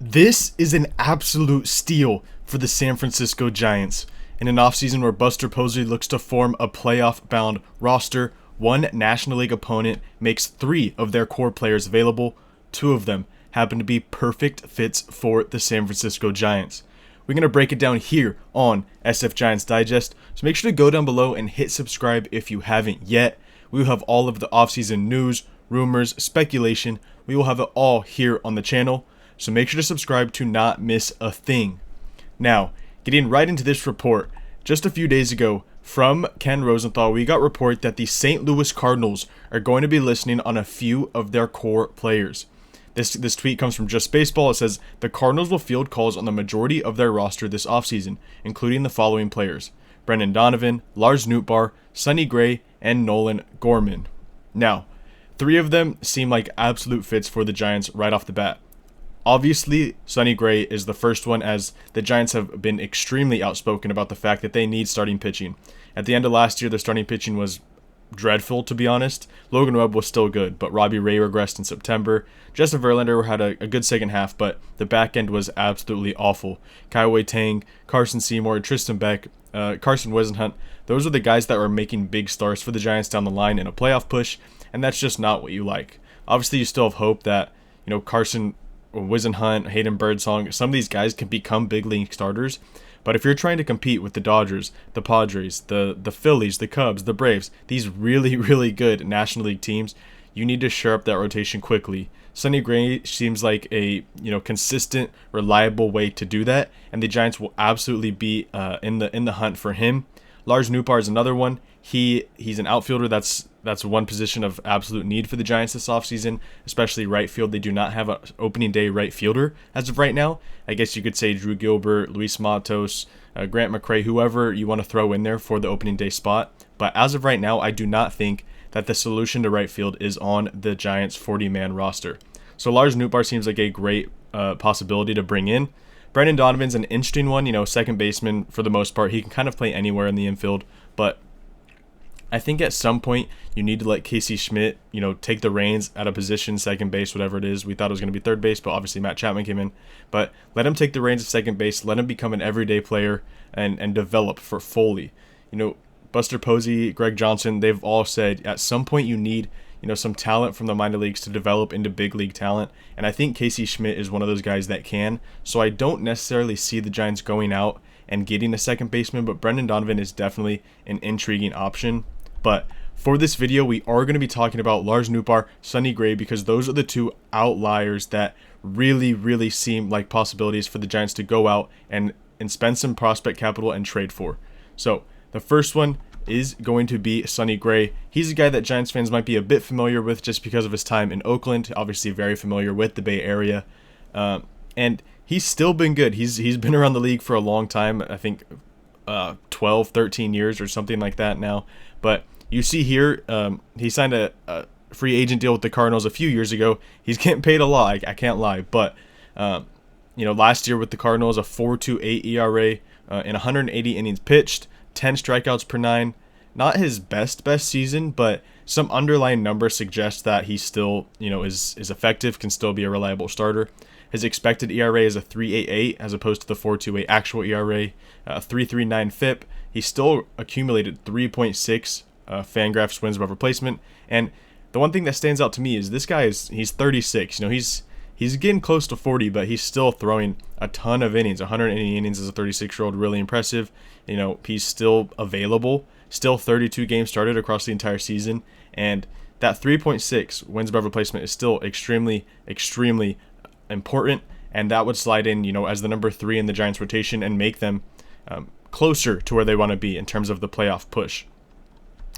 This is an absolute steal for the San Francisco Giants. In an offseason where Buster Posey looks to form a playoff-bound roster, one National League opponent makes 3 of their core players available. 2 of them happen to be perfect fits for the San Francisco Giants. We're going to break it down here on SF Giants Digest, so make sure to go down below and hit subscribe if you haven't yet. We will have all of the offseason news, rumors, speculation. We will have it all here on the channel. So make sure to subscribe to not miss a thing. Now, getting right into this report, just a few days ago from Ken Rosenthal, we got report that the St. Louis Cardinals are going to be listening on a few of their core players. This tweet comes from Just Baseball. It says, the Cardinals will field calls on the majority of their roster this offseason, including the following players: Brendan Donovan, Lars Nootbar, Sonny Gray, and Nolan Gorman. Now, 3 of them seem like absolute fits for the Giants right off the bat. Obviously, Sonny Gray is the first one, as the Giants have been extremely outspoken about the fact that they need starting pitching. At the end of last year, their starting pitching was dreadful, to be honest. Logan Webb was still good, but Robbie Ray regressed in September. Justin Verlander had a good second half, but the back end was absolutely awful. Kaiwei Tang, Carson Seymour, Tristan Beck, Carson Wisenhunt, those are the guys that were making big starts for the Giants down the line in a playoff push, and that's just not what you like. Obviously, you still have hope that, Carson Wisenhunt, Hayden Birdsong, some of these guys can become big league starters. But if you're trying to compete with the Dodgers, the Padres, the Phillies, the Cubs, the Braves, these really, really good National League teams, you need to shore up that rotation quickly. Sonny Gray seems like a consistent, reliable way to do that, and the Giants will absolutely be in the hunt for him. Lars Nootbar is another one. He's an outfielder. That's one position of absolute need for the Giants this offseason, especially right field. They do not have an opening day right fielder as of right now. I guess you could say Drew Gilbert, Luis Matos, Grant McCray, whoever you want to throw in there for the opening day spot. But as of right now, I do not think that the solution to right field is on the Giants' 40-man roster. So Lars Nootbar seems like a great possibility to bring in. Brendan Donovan's an interesting one, second baseman for the most part. He can kind of play anywhere in the infield, but I think at some point you need to let Casey Schmidt, take the reins at a position, second base, whatever it is. We thought it was going to be third base, but obviously Matt Chapman came in. But let him take the reins of second base, let him become an everyday player and develop for Foley. Buster Posey, Greg Johnson, they've all said at some point you need some talent from the minor leagues to develop into big league talent. And I think Casey Schmidt is one of those guys that can. So I don't necessarily see the Giants going out and getting a second baseman, but Brendan Donovan is definitely an intriguing option. But for this video, we are going to be talking about Lars Nootbar, Sonny Gray, because those are the 2 outliers that really, really seem like possibilities for the Giants to go out and spend some prospect capital and trade for. So the first one is going to be Sonny Gray. He's a guy that Giants fans might be a bit familiar with just because of his time in Oakland. Obviously very familiar with the Bay Area. And he's still been good. He's been around the league for a long time. I think 12, 13 years or something like that now. But you see here, he signed a free agent deal with the Cardinals a few years ago. He's getting paid a lot, I can't lie. But, last year with the Cardinals, a 4.28 ERA in 180 innings pitched, 10 strikeouts per 9. Not his best season, but some underlying numbers suggest that he still, is effective, can still be a reliable starter. His expected ERA is a 3.88 as opposed to the 4.28 actual ERA, 3.39 FIP. He still accumulated 3.6 Fangraphs wins above replacement. And the one thing that stands out to me is this guy he's 36. He's getting close to 40, but he's still throwing a ton of innings. 180 innings as a 36-year-old, really impressive. He's still available. Still 32 games started across the entire season, and that 3.6 wins above replacement is still extremely, extremely important. And that would slide in, as the number 3 in the Giants rotation and make them closer to where they want to be in terms of the playoff push.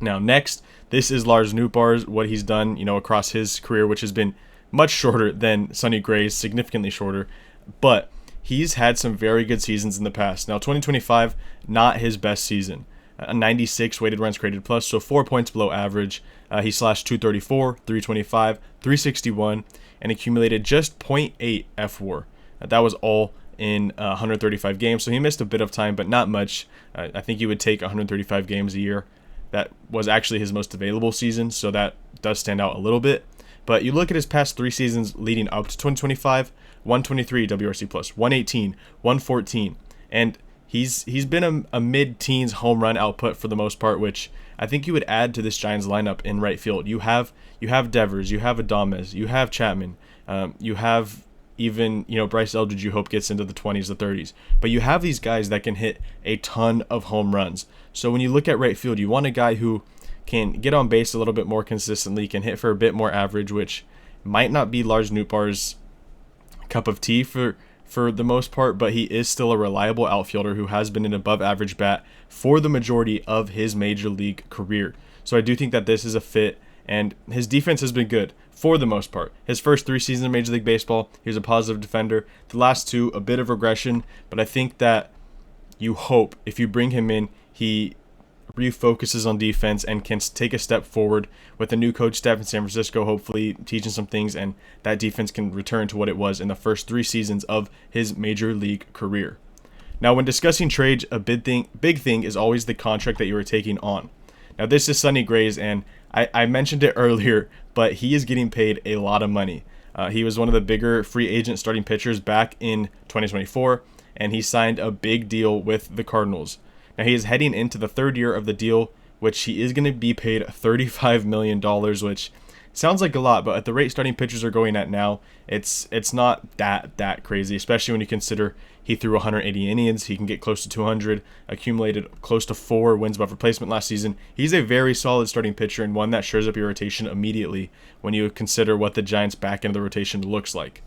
Now, next, this is Lars Nootbar's, what he's done, across his career, which has been much shorter than Sonny Gray's, significantly shorter, but he's had some very good seasons in the past. Now, 2025, not his best season. A 96 weighted runs created plus, so 4 points below average. He slashed 234, 325, 361, and accumulated just .8 F-WAR. That was all in 135 games, so he missed a bit of time, but not much. I think he would take 135 games a year. That was actually his most available season, so that does stand out a little bit. But you look at his past 3 seasons leading up to 2025, 123 WRC plus, 118, 114, and he's been a mid-teens home run output for the most part, which I think you would add to this Giants lineup in right field. You have Devers, you have Adames, you have Chapman, you have even Bryce Eldridge. You hope gets into the 20s, the 30s, but you have these guys that can hit a ton of home runs. So when you look at right field, you want a guy who can get on base a little bit more consistently, can hit for a bit more average, which might not be Lars Nootbar's cup of tea for the most part, but he is still a reliable outfielder who has been an above average bat for the majority of his major league career. So I do think that this is a fit, and his defense has been good for the most part. His first 3 seasons in Major League Baseball, he was a positive defender. The last 2, a bit of regression, but I think that you hope if you bring him in, he refocuses on defense and can take a step forward with the new coach staff in San Francisco, hopefully teaching some things, and that defense can return to what it was in the first 3 seasons of his major league career. Now, when discussing trades, a big thing is always the contract that you are taking on. Now, this is Sonny Gray's, and I mentioned it earlier, but he is getting paid a lot of money. He was one of the bigger free agent starting pitchers back in 2024, and he signed a big deal with the Cardinals. Now, he is heading into the 3rd year of the deal, which he is going to be paid $35 million, which sounds like a lot, but at the rate starting pitchers are going at now, it's not that crazy, especially when you consider he threw 180 innings, he can get close to 200, accumulated close to 4 wins above replacement last season. He's a very solid starting pitcher and one that shores up your rotation immediately when you consider what the Giants' back end of the rotation looks like.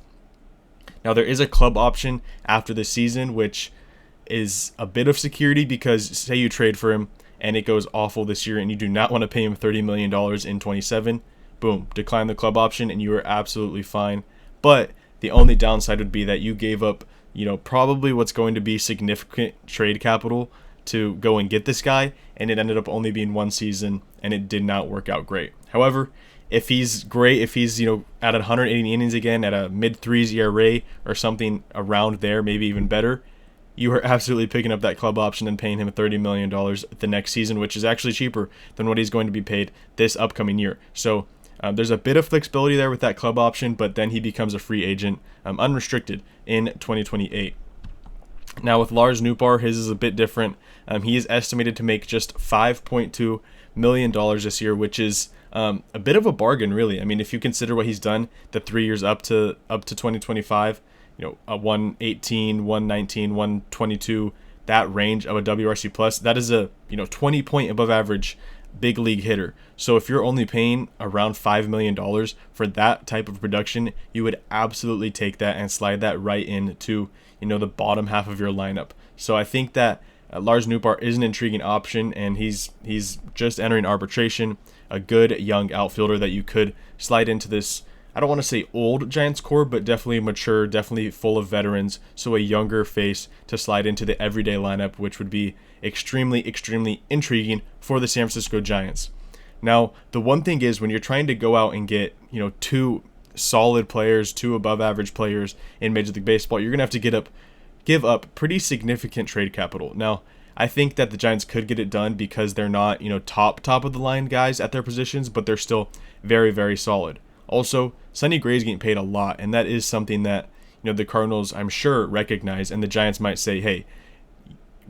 Now, there is a club option after this season, which is a bit of security because say you trade for him and it goes awful this year and you do not want to pay him $30 million in 27, boom, decline the club option and you are absolutely fine. But the only downside would be that you gave up, probably what's going to be significant trade capital to go and get this guy, and it ended up only being 1 season and it did not work out great. However, if he's great, if he's, at 180 innings again at a mid-3s ERA or something around there, maybe even better, you are absolutely picking up that club option and paying him $30 million the next season, which is actually cheaper than what he's going to be paid this upcoming year. So there's a bit of flexibility there with that club option, but then he becomes a free agent, unrestricted, in 2028. Now with Lars Nootbar, his is a bit different. He is estimated to make just $5.2 million this year, which is a bit of a bargain, really. I mean, if you consider what he's done the 3 years up to 2025, a 118, 119, 122, that range of a WRC plus, that is a 20 point above average big league hitter. So if you're only paying around $5 million for that type of production, you would absolutely take that and slide that right into the bottom half of your lineup. So I think that Lars Nootbar is an intriguing option, and he's just entering arbitration, a good young outfielder that you could slide into this, I don't want to say old Giants core, but definitely mature, definitely full of veterans, so a younger face to slide into the everyday lineup, which would be extremely intriguing for the San Francisco Giants. Now, the one thing is when you're trying to go out and get 2 solid players, 2 above average players in Major League Baseball, you're going to have to give up pretty significant trade capital. Now, I think that the Giants could get it done because they're not top of the line guys at their positions, but they're still very solid. Also, Sonny Gray's getting paid a lot, and that is something that the Cardinals, I'm sure, recognize, and the Giants might say, hey,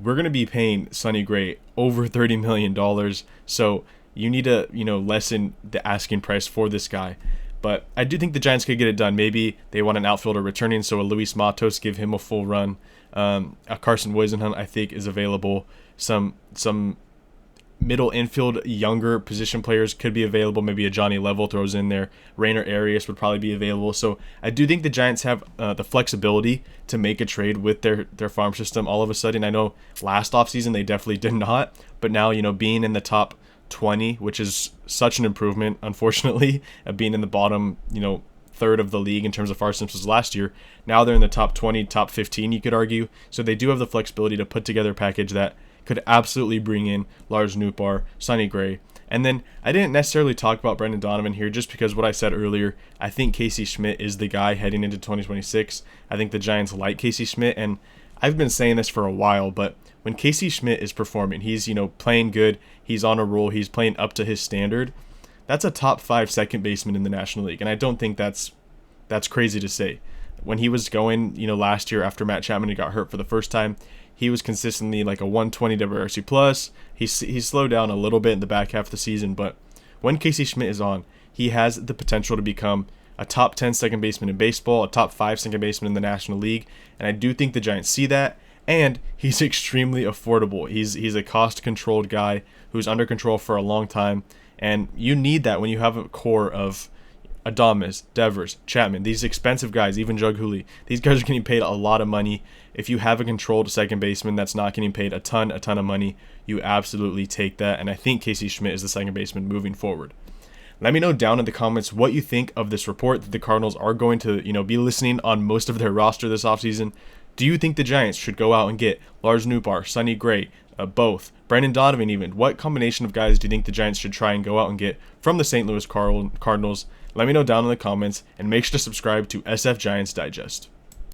we're going to be paying Sonny Gray over $30 million, so you need to lessen the asking price for this guy. But I do think the Giants could get it done. Maybe they want an outfielder returning, so a Luis Matos, give him a full run. A Carson Wisenhunt, I think, is available. Some middle infield younger position players could be available. Maybe a Johnny Level throws in there. Rainer Arias would probably be available. So I do think the Giants have the flexibility to make a trade with their farm system all of a sudden. I know last offseason they definitely did not, but now being in the top 20, which is such an improvement, unfortunately, being in the bottom third of the league in terms of farm systems last year, now they're in the top 20, top 15, you could argue. So they do have the flexibility to put together a package that could absolutely bring in Lars Nootbar, Sonny Gray. And then I didn't necessarily talk about Brendan Donovan here just because what I said earlier, I think Casey Schmidt is the guy heading into 2026. I think the Giants like Casey Schmidt, and I've been saying this for a while, but when Casey Schmidt is performing, he's playing good, he's on a roll, he's playing up to his standard, that's a top 5 second baseman in the National League, and I don't think that's crazy to say. when he was going, last year after Matt Chapman got hurt for the first time, he was consistently like a 120 WRC plus. He slowed down a little bit in the back half of the season, but when Casey Schmidt is on, he has the potential to become a top 10 second baseman in baseball, a top 5 second baseman in the National League, and I do think the Giants see that, and he's extremely affordable. He's a cost-controlled guy who's under control for a long time, and you need that when you have a core of Adames, Devers, Chapman, these expensive guys, even Jung Hoo Lee. These guys are getting paid a lot of money. If you have a controlled second baseman that's not getting paid a ton of money, you absolutely take that, and I think Casey Schmidt is the second baseman moving forward. Let me know down in the comments what you think of this report that the Cardinals are going to, be listening on most of their roster this offseason. Do you think the Giants should go out and get Lars Nootbar, Sonny Gray, both, Brandon Donovan even? What combination of guys do you think the Giants should try and go out and get from the St. Louis Cardinals? Let me know down in the comments, and make sure to subscribe to SF Giants Digest.